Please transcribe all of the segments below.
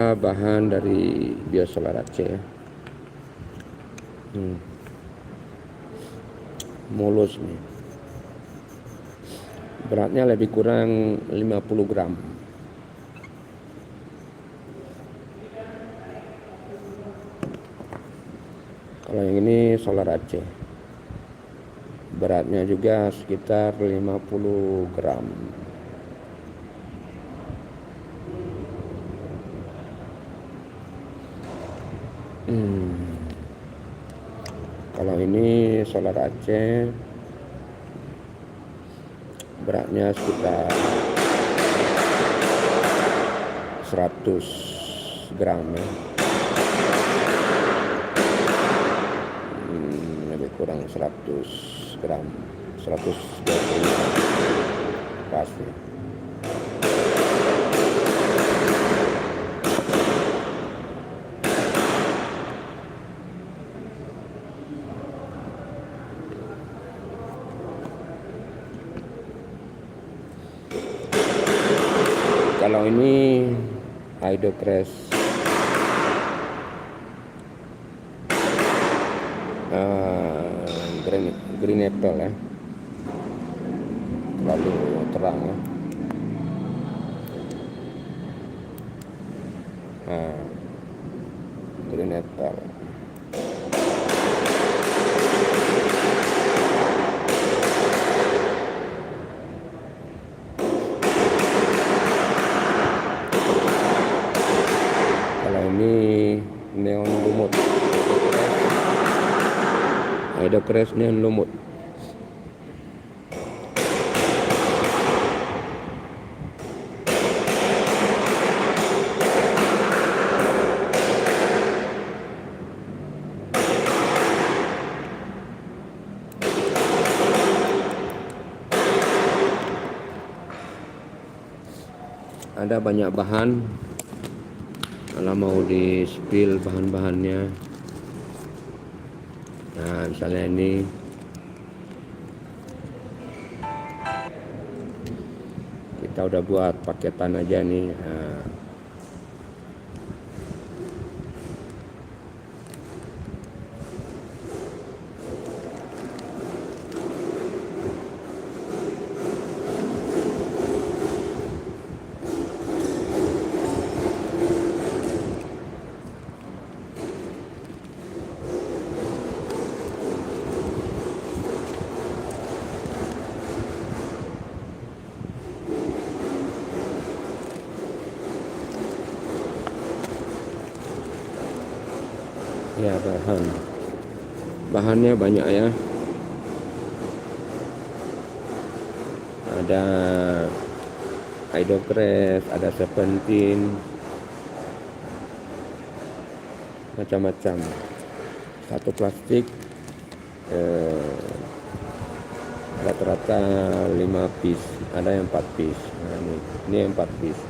bahan dari biosolar Aceh ya. Mulus nih. Beratnya lebih kurang 50 gram. Kalau yang ini solar Aceh. Beratnya juga sekitar 50 gram. Kalau ini solar Aceh, beratnya sekitar 100 gram ya. Lebih kurang 100 gram, 120 pasti. Kalau ini Hydrocrest green apple ya, terlalu terang ya. Green apple. Kalau ini neon lumut, Hydrocrest neon lumut. Ada banyak bahan, kalau mau di spill bahan-bahannya. Nah, misalnya ini kita udah buat paketan aja nih. Ya, bahannya banyak ya. Ada Hydrocrest, ada Serpentine, macam-macam. Satu plastik rata-rata 5 piece, ada yang 4 piece. Nah, ini yang 4 piece.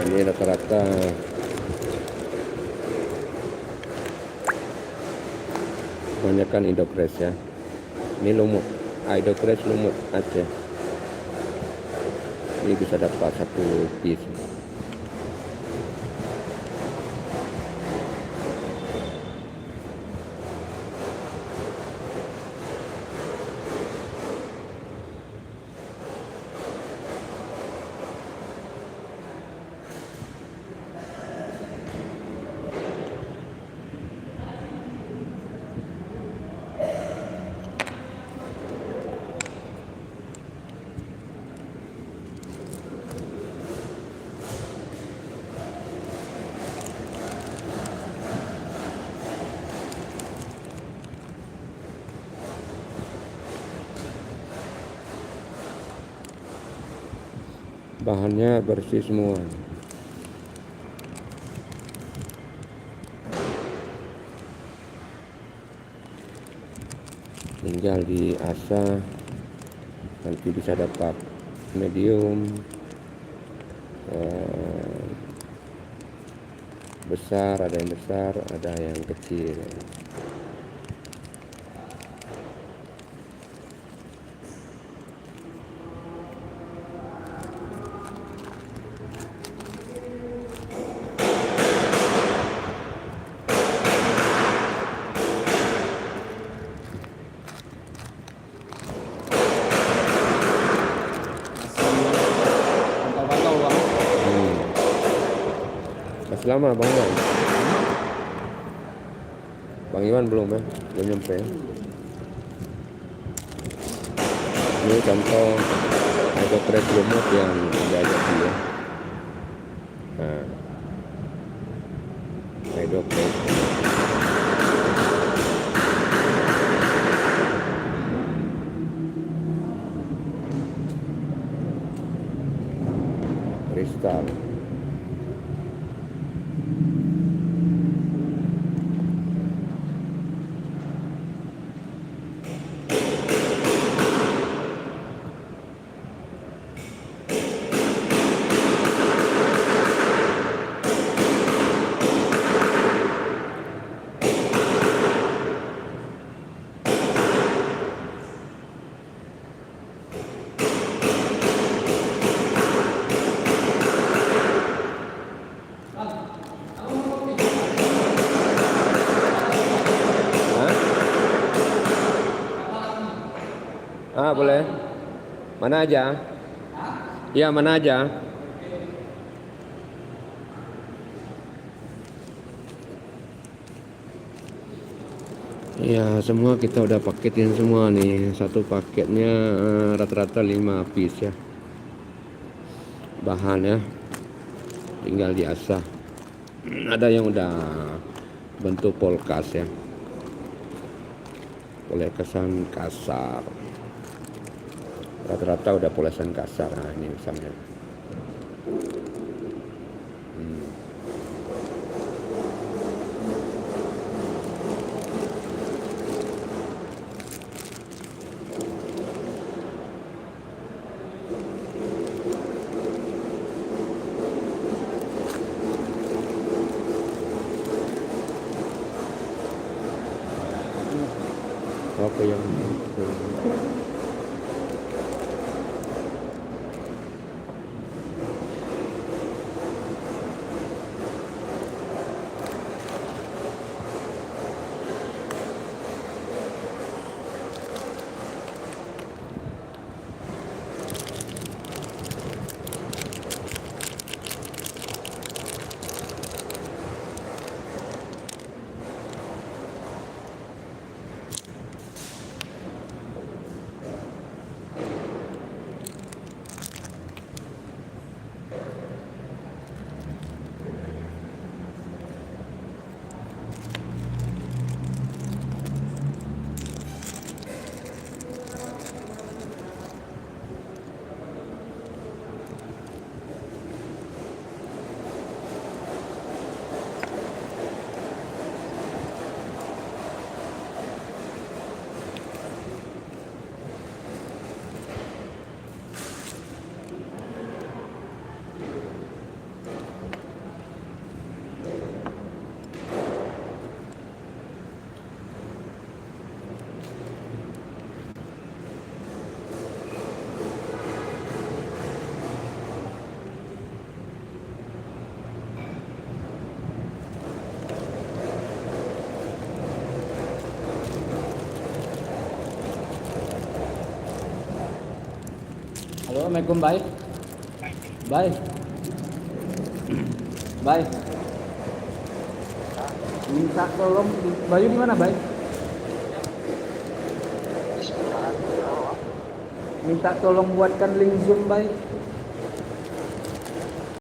Ini rata-rata kebanyakan Hydrocrest ya. Ini lumut, Hydrocrest lumut Aceh. ini bisa dapat 1 piece. Bahannya bersih semua. Tinggal diasah, nanti bisa dapat medium, besar, ada yang besar, ada yang kecil. Masih lama Bang Iwan? Bang Iwan belum ya? Belum nyampe ya? Ini contoh hydropress lumut yang udah jadi ya. Nah, hydropress kristal. Boleh. Mana aja? Iya, mana aja? Ya, semua kita udah paketin semua nih. Satu paketnya rata-rata 5 piece ya. Bahan ya. Tinggal diasah. Ada yang udah bentuk polkas ya. Polesan kasar. Rata-rata udah polesan kasar. Nah, ini misalnya. Apa yang Assalamualaikum, Bay. Bay. Bay. Minta tolong, Bayu di mana, Bay? Minta tolong buatkan link Zoom, Bay.